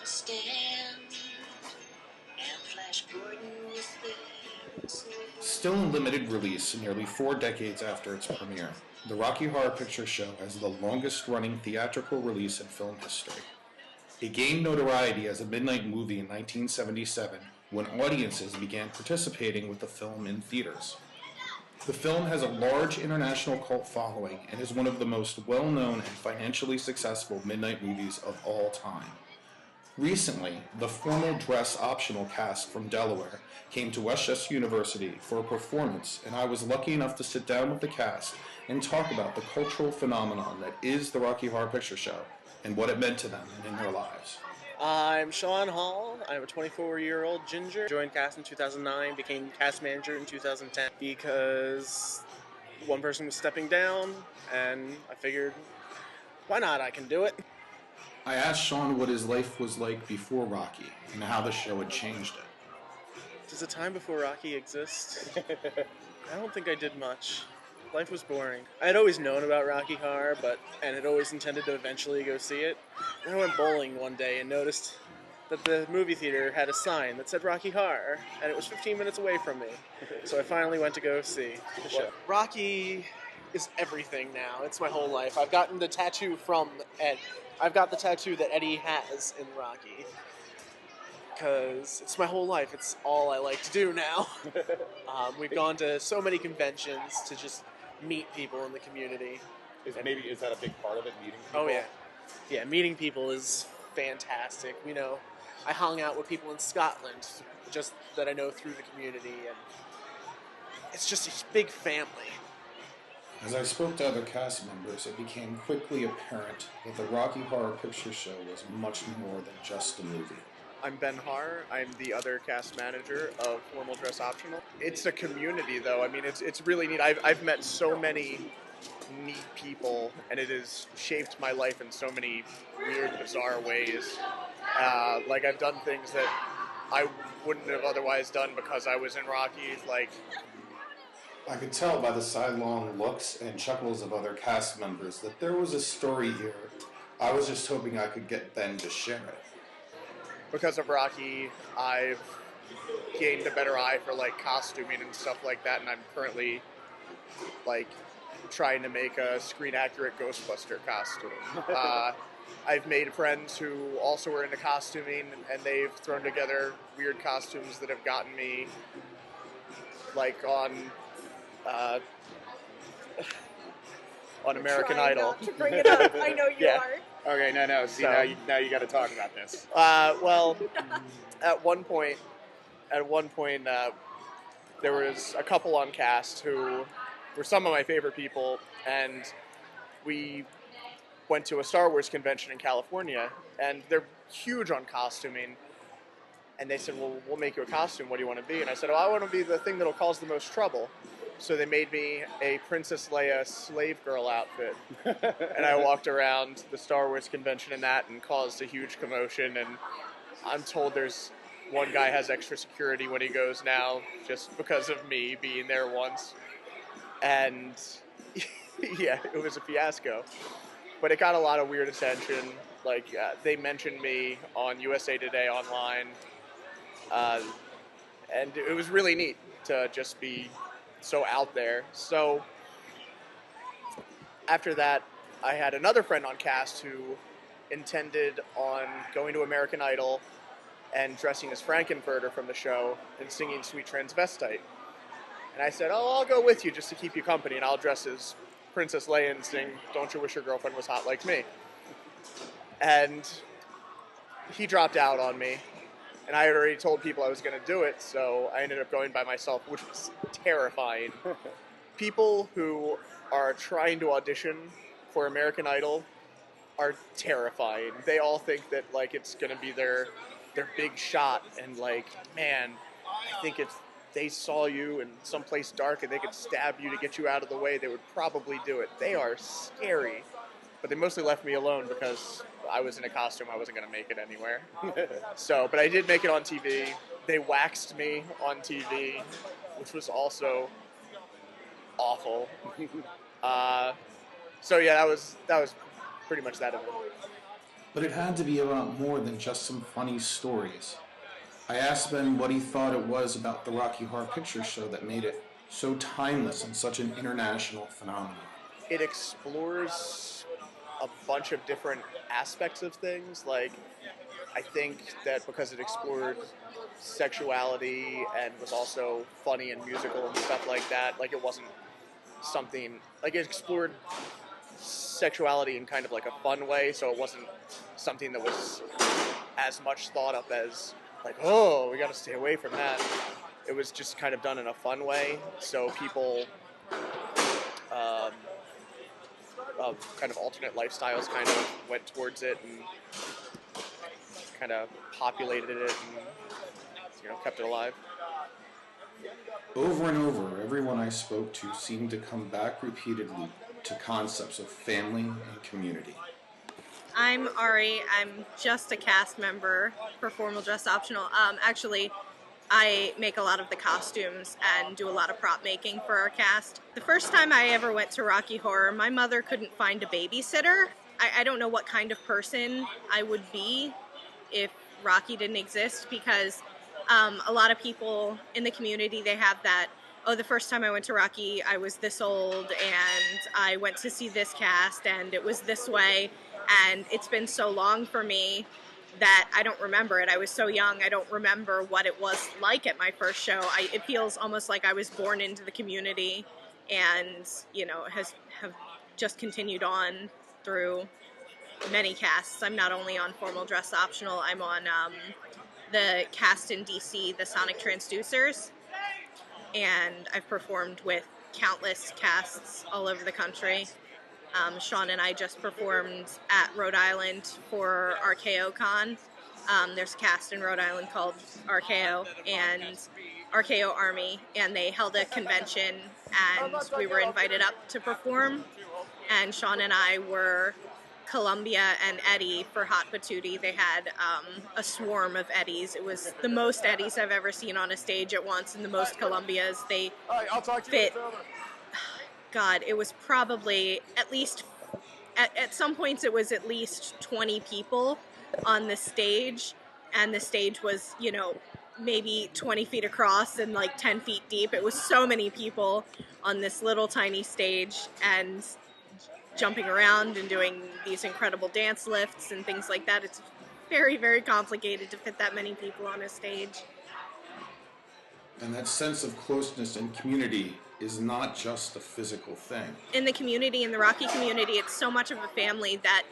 stand, and Flash Gordon was there. Still in limited release nearly 4 decades after its premiere, the Rocky Horror Picture Show has the longest-running theatrical release in film history. It gained notoriety as a midnight movie in 1977 when audiences began participating with the film in theaters. The film has a large international cult following and is one of the most well-known and financially successful midnight movies of all time. Recently, the formal dress optional cast from Delaware came to Westchester University for a performance, and I was lucky enough to sit down with the cast and talk about the cultural phenomenon that is the Rocky Horror Picture Show and what it meant to them and in their lives. I'm Sean Hall. I'm a 24-year-old ginger. Joined cast in 2009, became cast manager in 2010 because one person was stepping down, and I figured, why not? I can do it. I asked Sean what his life was like before Rocky and how the show had changed it. Does a time before Rocky exist? I don't think I did much. Life was boring. I had always known about Rocky Horror, and had always intended to eventually go see it. And I went bowling one day and noticed that the movie theater had a sign that said Rocky Horror, and it was 15 minutes away from me. So I finally went to go see the show. Rocky is everything now. It's my whole life. I've gotten the tattoo from Ed. I've got the tattoo that Eddie has in Rocky. Because it's my whole life. It's all I like to do now. We've gone to so many conventions to just meet people in the community. Is that a big part of it, meeting people? Oh, yeah. Yeah, meeting people is fantastic. You know, I hung out with people in Scotland, just that I know through the community, and it's just a big family. As I spoke to other cast members, it became quickly apparent that the Rocky Horror Picture Show was much more than just a movie. I'm Ben Har. I'm the other cast manager of Formal Dress Optional. It's a community, though. I mean, it's really neat. I've met so many neat people, and it has shaped my life in so many weird, bizarre ways. Like, I've done things that I wouldn't have otherwise done because I was in Rocky. Like, I could tell by the sidelong looks and chuckles of other cast members that there was a story here. I was just hoping I could get Ben to share it. because of Rocky, I've gained a better eye for like costuming and stuff like that, and I'm currently like trying to make a screen accurate Ghostbuster costume. I've made friends who also are into costuming, and they've thrown together weird costumes that have gotten me like on American Idol. To bring it up, I know you Yeah. are. Okay, no. See, So- now you got to talk about this. Well, at one point, there was a couple on cast who were some of my favorite people, and we went to a Star Wars convention in California, and they're huge on costuming. And they said, "Well, we'll make you a costume. What do you want to be?" And I said, "Oh, I want to be the thing that'll cause the most trouble." So they made me a Princess Leia slave girl outfit. And I walked around the Star Wars convention in that and caused a huge commotion. And I'm told there's one guy has extra security when he goes now just because of me being there once. And yeah, it was a fiasco. But it got a lot of weird attention. Like, they mentioned me on USA Today online. And it was really neat to just be so out there. So after that, I had another friend on cast who intended on going to American Idol and dressing as Frankenfurter from the show and singing Sweet Transvestite. And I said, "Oh, I'll go with you just to keep you company, and I'll dress as Princess Leia and sing Don't You Wish Your Girlfriend Was Hot Like Me." And he dropped out on me. And I had already told people I was going to do it, so I ended up going by myself, which was terrifying. People who are trying to audition for American Idol are terrifying. They all think that like it's going to be their big shot, and like, man, I think if they saw you in someplace dark and they could stab you to get you out of the way, they would probably do it. They are scary. But they mostly left me alone because I was in a costume. I wasn't going to make it anywhere. But I did make it on TV. They waxed me on TV, which was also awful. So yeah, that was pretty much that of it. But it had to be about more than just some funny stories. I asked Ben what he thought it was about the Rocky Horror Picture Show that made it so timeless and such an international phenomenon. It explores a bunch of different aspects of things. Like, I think that because it explored sexuality and was also funny and musical and stuff like that, like it wasn't something, like it explored sexuality in kind of like a fun way, so it wasn't something that was as much thought up as like, oh, we gotta stay away from that. It was just kind of done in a fun way, so people of kind of alternate lifestyles kind of went towards it and kind of populated it and, you know, kept it alive. Over and over, everyone I spoke to seemed to come back repeatedly to concepts of family and community. I'm Ari. I'm just a cast member for Formal Dress Optional. Actually, I make a lot of the costumes and do a lot of prop making for our cast. The first time I ever went to Rocky Horror, my mother couldn't find a babysitter. I don't know what kind of person I would be if Rocky didn't exist, because a lot of people in the community, they have that, oh, the first time I went to Rocky, I was this old, and I went to see this cast, and it was this way, and it's been so long for me that I don't remember it. I was so young, I don't remember what it was like at my first show. It feels almost like I was born into the community, and, you know, have just continued on through many casts. I'm not only on Formal Dress Optional, I'm on the cast in DC, the Sonic Transducers, and I've performed with countless casts all over the country. Sean and I just performed at Rhode Island for RKO Con. There's a cast in Rhode Island called RKO and RKO Army, and they held a convention, and we were invited up to perform, and Sean and I were Columbia and Eddie for Hot Patootie. They had a swarm of Eddies. It was the most Eddies I've ever seen on a stage at once, and the most Columbias. They fit. God, it was probably at least, at some points it was at least 20 people on the stage, and the stage was, you know, maybe 20 feet across and like 10 feet deep. It was so many people on this little tiny stage, and jumping around and doing these incredible dance lifts and things like that. It's very, very complicated to fit that many people on a stage. And that sense of closeness and community is not just a physical thing. In the community, in the Rocky community, it's so much of a family that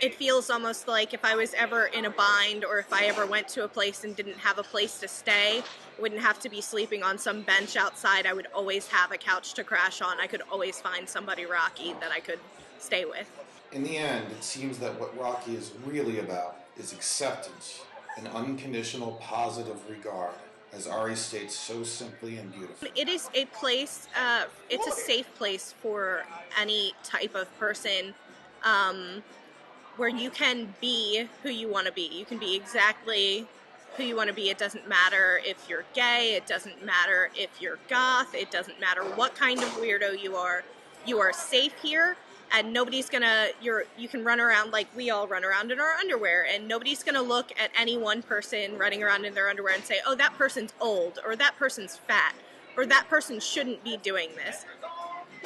it feels almost like if I was ever in a bind, or if I ever went to a place and didn't have a place to stay, I wouldn't have to be sleeping on some bench outside. I would always have a couch to crash on. I could always find somebody Rocky that I could stay with. In the end, it seems that what Rocky is really about is acceptance, an unconditional positive regard, as Ari states so simply and beautifully. It is a place, it's a safe place for any type of person, where you can be who you want to be. You can be exactly who you want to be. It doesn't matter if you're gay, it doesn't matter if you're goth, it doesn't matter what kind of weirdo you are. You are safe here, and nobody's gonna, you can run around like we all run around in our underwear, and nobody's gonna look at any one person running around in their underwear and say, oh, that person's old, or that person's fat, or that person shouldn't be doing this.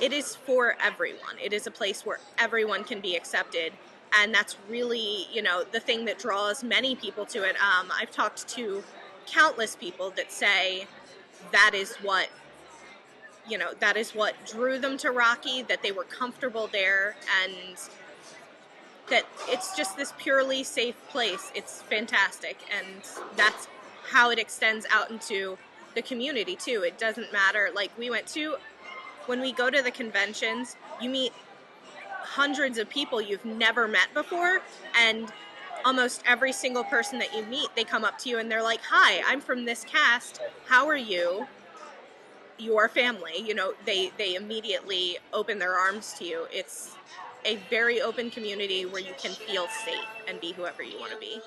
It is for everyone. It is a place where everyone can be accepted. And that's really, you know, the thing that draws many people to it. I've talked to countless people that say that is what, you know, that is what drew them to Rocky, that they were comfortable there, and that it's just this purely safe place. It's fantastic, and that's how it extends out into the community, too. It doesn't matter, like when we go to the conventions, you meet hundreds of people you've never met before, and almost every single person that you meet, they come up to you and they're like, hi, I'm from this cast, how are you? Your family, you know, they immediately open their arms to you. It's a very open community where you can feel safe and be whoever you want to be.